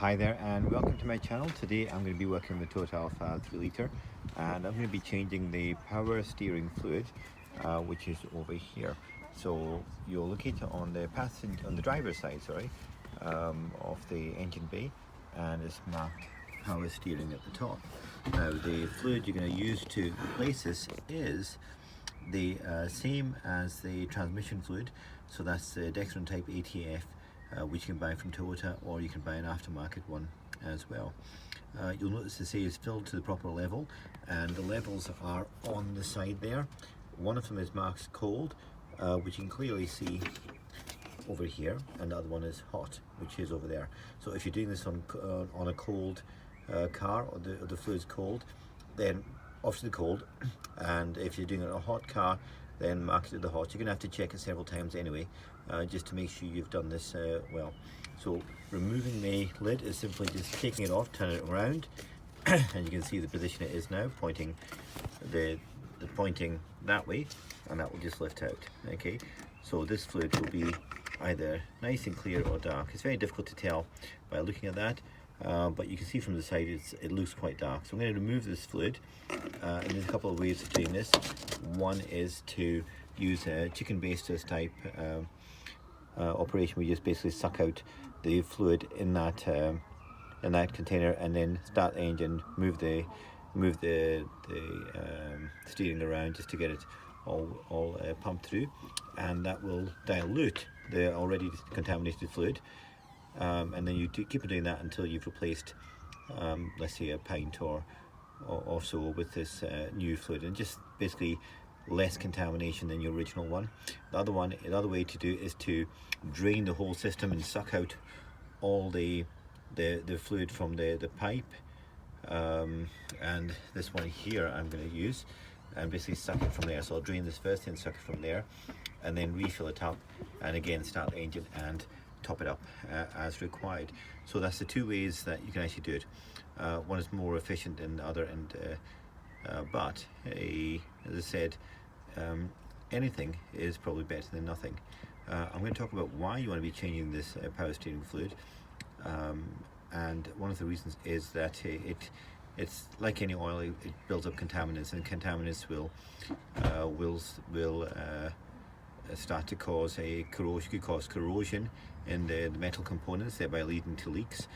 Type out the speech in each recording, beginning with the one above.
Hi there and welcome to my channel. Today I'm going to be working with the Toyota Alphard 3 litre and I'm going to be changing the power steering fluid which is over here. So you'll locate it on the driver's side of the engine bay, and it's marked power steering at the top. Now the fluid you're going to use to replace this is the same as the transmission fluid, so that's the Dextron type ATF, which you can buy from Toyota, or you can buy an aftermarket one as well. You'll notice to say it's filled to the proper level, and the levels are on the side there. One of them is marked cold, which you can clearly see over here, and the other one is hot, which is over there. So if you're doing this on a cold car, or the fluid's cold, then off to the cold, and if you're doing it on a hot car, then mark it to the hot. You're going to have to check it several times anyway, just to make sure you've done this well. So removing the lid is simply just taking it off, turning it around, and you can see the position it is now, pointing pointing that way, and that will just lift out. Okay, so this fluid will be either nice and clear or dark. It's very difficult to tell by looking at that, but you can see from the side it looks quite dark. So I'm going to remove this fluid, and there's a couple of ways of doing this. One is to use a chicken baster's type operation. We just basically suck out the fluid in that container, and then start the engine, move the steering around just to get it all pumped through, and that will dilute the already contaminated fluid. And then you keep on doing that until you've replaced, let's say, a pint or so with this new fluid, and just basically less contamination than your original one. The other way to do it is to drain the whole system and suck out all the fluid from the pipe, and this one here I'm going to use, and basically suck it from there. So I'll drain this first and suck it from there, and then refill it up, and again start the engine and top it up as required. So that's the two ways that you can actually do it. One is more efficient than the other, and but as I said, anything is probably better than nothing. I'm going to talk about why you want to be changing this power steering fluid, and one of the reasons is that it's like any oil, it builds up contaminants, and contaminants will start to cause corrosion in the metal components, thereby leading to leaks.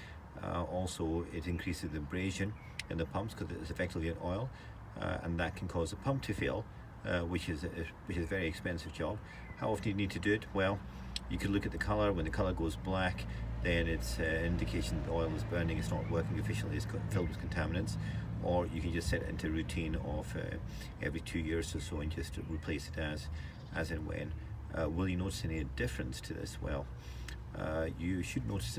Also, it increases the abrasion in the pumps because it's effectively an oil, and that can cause the pump to fail, which is a very expensive job. How often do you need to do it? Well, you could look at the color. When the color goes black, then it's an indication that the oil is burning, it's not working efficiently, it's filled with contaminants. Or you can just set it into a routine of every 2 years or so, and just replace it as and when. Will you notice any difference to this? Well, you should notice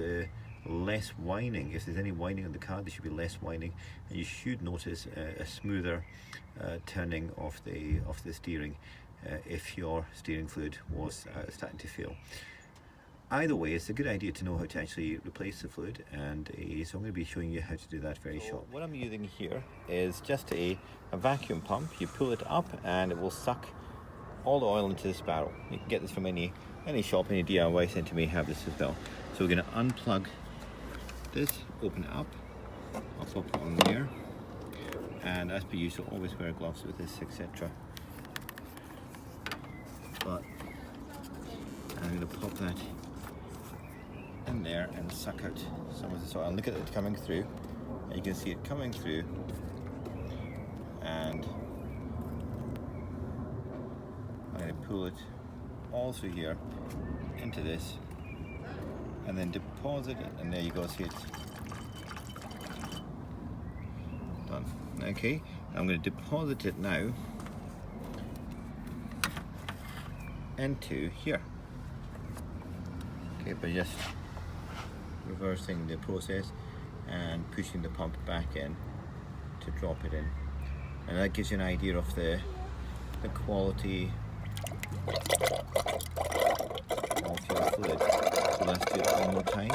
less whining. If there's any whining in the car, there should be less whining, and you should notice a smoother turning of the steering if your steering fluid was starting to fail. Either way, it's a good idea to know how to actually replace the fluid, and so I'm going to be showing you how to do that very shortly. What I'm using here is just a vacuum pump. You pull it up and it will suck all the oil into this barrel. You can get this from any shop, any DIY centre may have this as well. So we're going to unplug this, open it up, I'll pop it on there, and as per usual, always wear gloves with this, etc. But I'm going to pop that in there and suck out some of this oil. And look at it coming through, and you can see it coming through, and I'm going to pull it all through here into this, and then deposit it, and there you go, see it's done. Okay, I'm going to deposit it now into here. Okay, by just reversing the process and pushing the pump back in to drop it in, and that gives you an idea of the quality of your fluid. So let's do it one more time.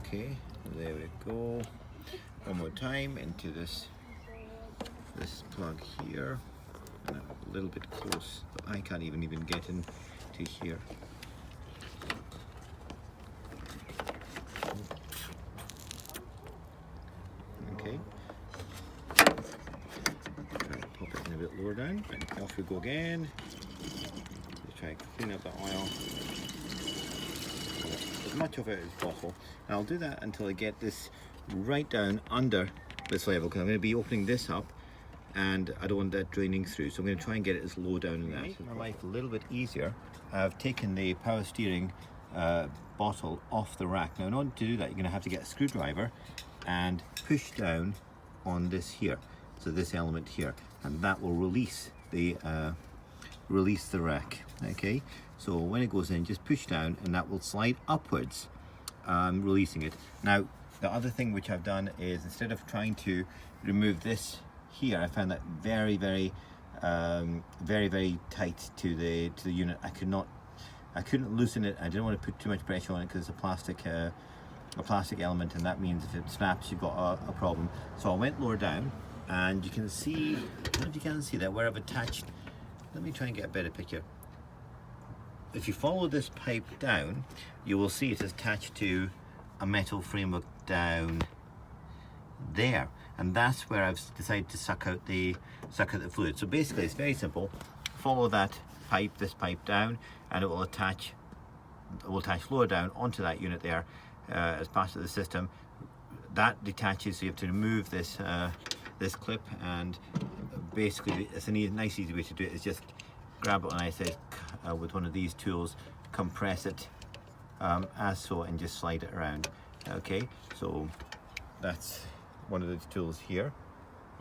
Okay, there we go. One more time into this plug here, and a little bit close, but I can't even get into here. down, and off we go again. Just try to clean up the oil, as much of it as possible. And I'll do that until I get this right down under this level, because I'm going to be opening this up and I don't want that draining through, so I'm going to try and get it as low down in that. To make my life a little bit easier, I've taken the power steering bottle off the rack. Now in order to do that, you're going to have to get a screwdriver and push down on this here, so this element here, and that will release the rack. Okay, so when it goes in, just push down and that will slide upwards, releasing it. Now the other thing which I've done is, instead of trying to remove this here, I found that very tight to the unit. I couldn't loosen it. I didn't want to put too much pressure on it because it's a plastic element, and that means if it snaps, you've got a problem. So I went lower down, and you can see, I don't know if you can see that, where I've attached, let me try and get a better picture. If you follow this pipe down, you will see it is attached to a metal framework down there, and that's where I've decided to suck out the fluid. So basically it's very simple. Follow that pipe, this pipe down, and it will attach lower down onto that unit there as part of the system. That detaches, so you have to remove this this clip, and basically it's a nice easy way to do it is just grab it, and I say with one of these tools, compress it as so, and just slide it around. Okay, so that's one of the tools here.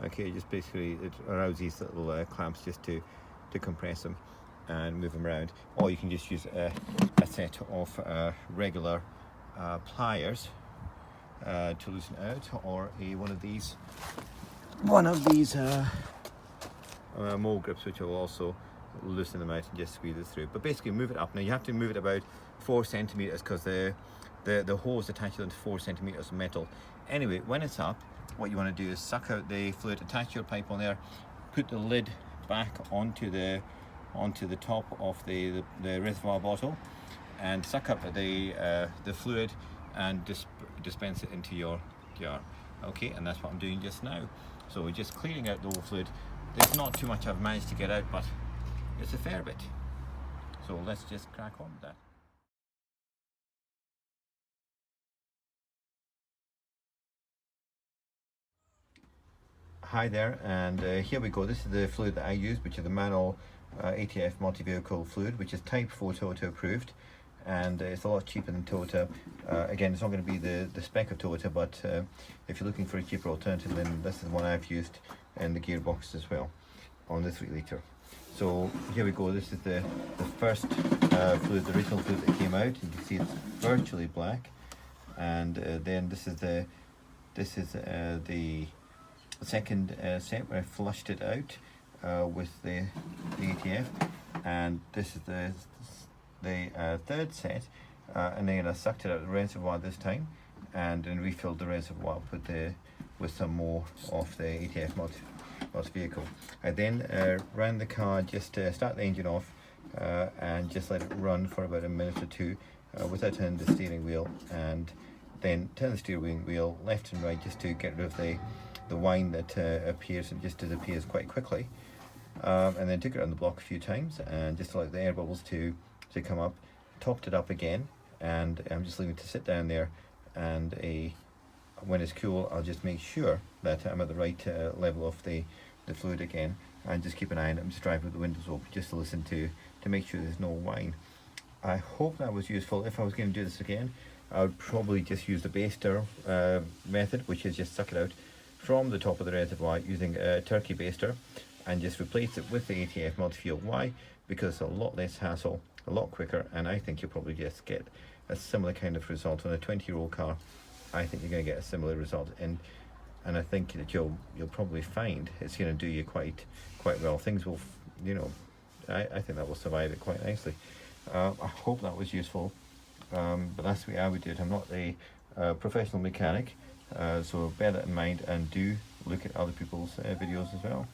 Okay, just basically it allows these little clamps just to compress them and move them around, or you can just use a set of regular pliers to loosen out, or one of these mole grips, which will also loosen them out and just squeeze it through. But basically move it up. Now you have to move it about 4 centimeters, because the hose attached to 4 centimeters of metal. Anyway, when it's up, what you want to do is suck out the fluid, attach your pipe on there, put the lid back onto the top of the reservoir bottle, and suck up the fluid and dispense it into your jar. Okay, and that's what I'm doing just now. So we're just cleaning out the old fluid. There's not too much I've managed to get out, but it's a fair bit. So let's just crack on with that. Hi there, and here we go. This is the fluid that I use, which is the manual ATF multi-vehicle fluid, which is Type 4 Toyota approved, and it's a lot cheaper than Toyota. Again, it's not going to be the spec of Toyota, but if you're looking for a cheaper alternative, then this is the one I've used in the gearbox as well, on the 3 litre. So here we go. This is the first fluid, the original fluid that came out. You can see it's virtually black, and then this is the second set where I flushed it out with the ATF, and this is the third set, and then I sucked it out of the reservoir this time, and then refilled the reservoir with some more of the ATF multi-vehicle. I then ran the car, just start the engine off, and just let it run for about a minute or two without turning the steering wheel, and then turn the steering wheel left and right just to get rid of the wine that appears and just disappears quite quickly, and then took it around the block a few times and just allowed the air bubbles to come up, topped it up again, and I'm just leaving it to sit down there, and when it's cool, I'll just make sure that I'm at the right level of the fluid again, and just keep an eye on it. I'm just driving with the windows open just to listen to make sure there's no wine. I hope that was useful. If I was going to do this again, I would probably just use the baster method, which is just suck it out from the top of the reservoir using a turkey baster, and just replace it with the ATF multi-fuel. Why? Because it's a lot less hassle, a lot quicker, and I think you'll probably just get a similar kind of result on a 20-year-old car. I think you're going to get a similar result, and I think that you'll probably find it's going to do you quite well. Things will, I think that will survive it quite nicely. I hope that was useful, but that's the way I would do it. I'm not a professional mechanic, so bear that in mind, and do look at other people's videos as well.